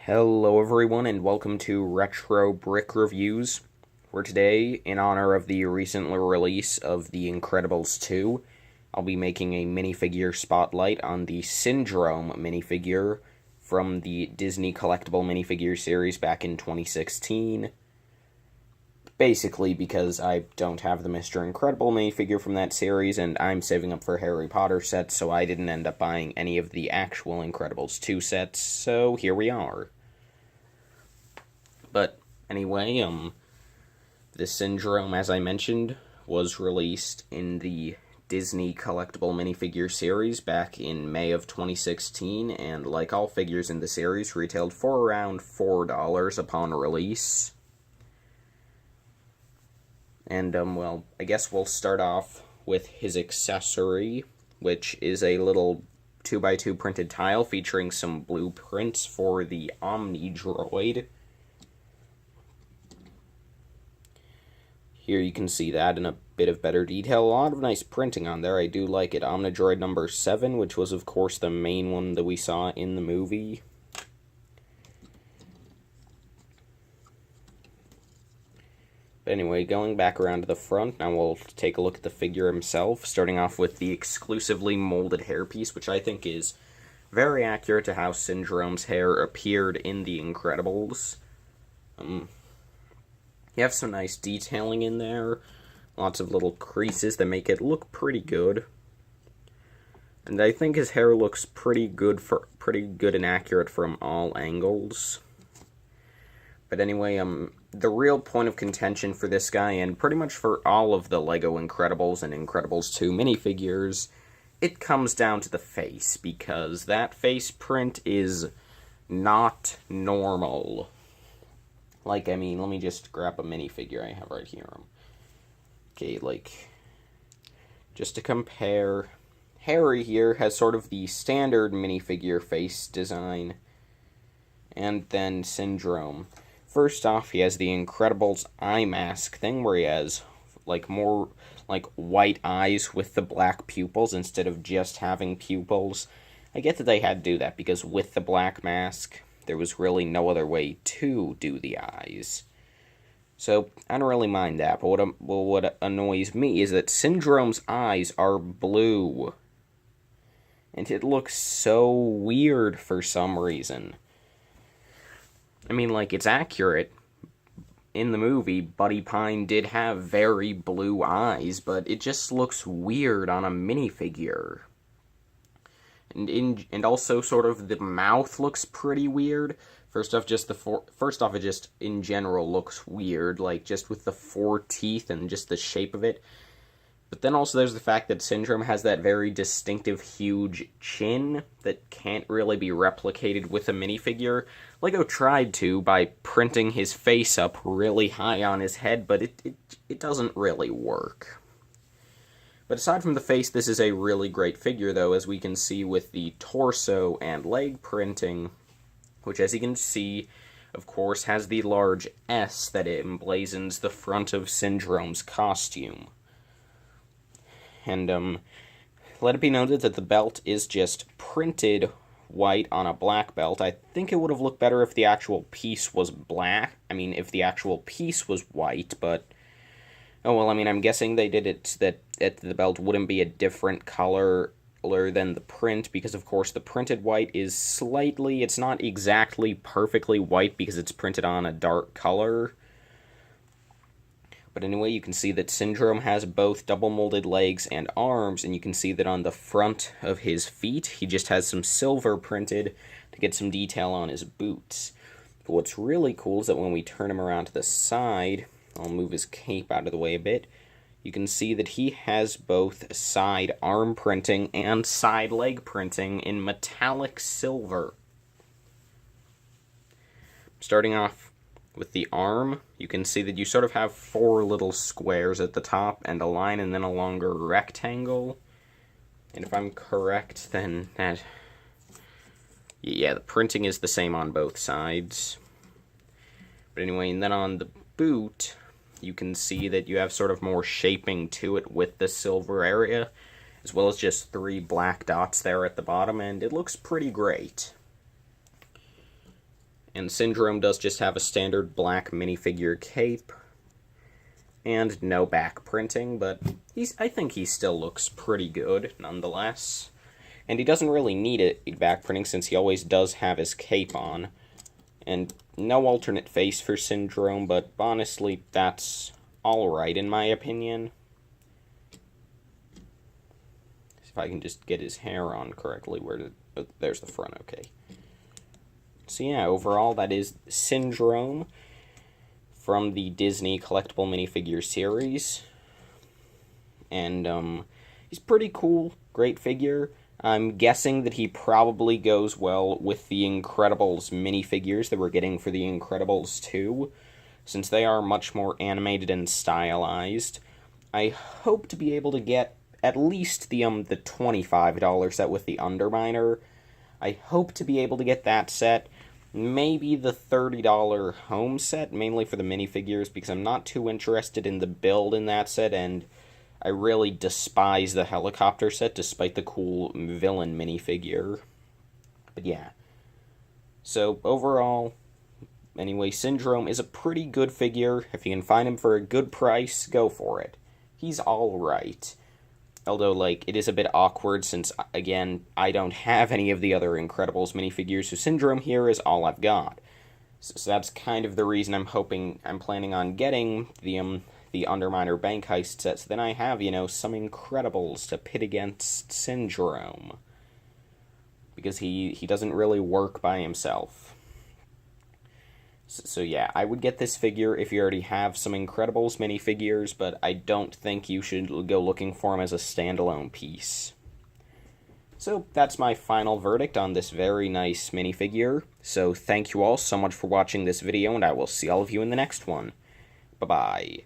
Hello everyone and welcome to Retro Brick Reviews, where today, in honor of the recent release of The Incredibles 2, I'll be making a minifigure spotlight on the Syndrome minifigure from the Disney collectible minifigure series back in 2016. Basically because I don't have the Mr. Incredible minifigure from that series, and I'm saving up for Harry Potter sets, so I didn't end up buying any of the actual Incredibles 2 sets, so here we are. But anyway, the Syndrome, as I mentioned, was released in the Disney collectible minifigure series back in May of 2016, and like all figures in the series, retailed for around $4 upon release. And, well, I guess we'll start off with his accessory, which is a little 2x2 printed tile featuring some blueprints for the Omni Droid. Here you can see that in a bit of better detail. A lot of nice printing on there. I do like it. Omnidroid number 7, which was, of course, the main one that we saw in the movie. But anyway, going back around to the front, now we'll take a look at the figure himself, starting off with the exclusively molded hairpiece, which I think is very accurate to how Syndrome's hair appeared in The Incredibles. You have some nice detailing in there, lots of little creases that make it look pretty good. And I think his hair looks pretty good and accurate from all angles. But anyway, the real point of contention for this guy, and pretty much for all of the LEGO Incredibles and Incredibles 2 minifigures, it comes down to the face, because that face print is not normal. Like, I mean, let me just grab a minifigure I have right here. Okay, like, just to compare, Harry here has sort of the standard minifigure face design, and then Syndrome. First off, he has the Incredibles eye mask thing, where he has, like, more, like, white eyes with the black pupils instead of just having pupils. I get that they had to do that, because with the black mask, there was really no other way to do the eyes. So, I don't really mind that, but what annoys me is that Syndrome's eyes are blue. And it looks so weird for some reason. I mean, like, it's accurate. In the movie, Buddy Pine did have very blue eyes, but it just looks weird on a minifigure. And also sort of the mouth looks pretty weird. First off, it just in general looks weird, like just with the 4 teeth and just the shape of it. But then also there's the fact that Syndrome has that very distinctive huge chin that can't really be replicated with a minifigure. LEGO tried to by printing his face up really high on his head, but it doesn't really work. But aside from the face, this is a really great figure, though, as we can see with the torso and leg printing, which, as you can see, of course, has the large S that emblazons the front of Syndrome's costume. And, let it be noted that the belt is just printed white on a black belt. I think it would have looked better if the actual piece was black. I mean, if the actual piece was white, but oh, well, I mean, I'm guessing they did it that the belt wouldn't be a different color than the print, because, of course, the printed white is slightly, it's not exactly perfectly white because it's printed on a dark color. But anyway, you can see that Syndrome has both double-molded legs and arms, and you can see that on the front of his feet, he just has some silver printed to get some detail on his boots. But what's really cool is that when we turn him around to the side, I'll move his cape out of the way a bit, you can see that he has both side arm printing and side leg printing in metallic silver. Starting off with the arm, you can see that you sort of have 4 little squares at the top and a line and then a longer rectangle. And if I'm correct, then that, yeah, the printing is the same on both sides. But anyway, and then on the boot, you can see that you have sort of more shaping to it with the silver area, as well as just 3 black dots there at the bottom, and it looks pretty great. And Syndrome does just have a standard black minifigure cape and no back printing, but I think he still looks pretty good nonetheless. And he doesn't really need it back printing since he always does have his cape on. And no alternate face for Syndrome, but honestly, that's alright in my opinion. If I can just get his hair on correctly, there's the front, okay. So yeah, overall, that is Syndrome from the Disney collectible minifigure series. And, he's pretty cool, great figure. I'm guessing that he probably goes well with the Incredibles minifigures that we're getting for the Incredibles 2, since they are much more animated and stylized. I hope to be able to get at least the $25 set with the Underminer. I hope to be able to get that set. Maybe the $30 home set, mainly for the minifigures, because I'm not too interested in the build in that set, and I really despise the helicopter set, despite the cool villain minifigure. But yeah. So, overall, anyway, Syndrome is a pretty good figure. If you can find him for a good price, go for it. He's alright. Although, like, it is a bit awkward since, again, I don't have any of the other Incredibles minifigures, so Syndrome here is all I've got. So that's kind of the reason I'm planning on getting the Underminer Bank Heist set, so then I have, some Incredibles to pit against Syndrome. Because he doesn't really work by himself. So yeah, I would get this figure if you already have some Incredibles minifigures, but I don't think you should go looking for him as a standalone piece. So that's my final verdict on this very nice minifigure. So thank you all so much for watching this video, and I will see all of you in the next one. Bye-bye.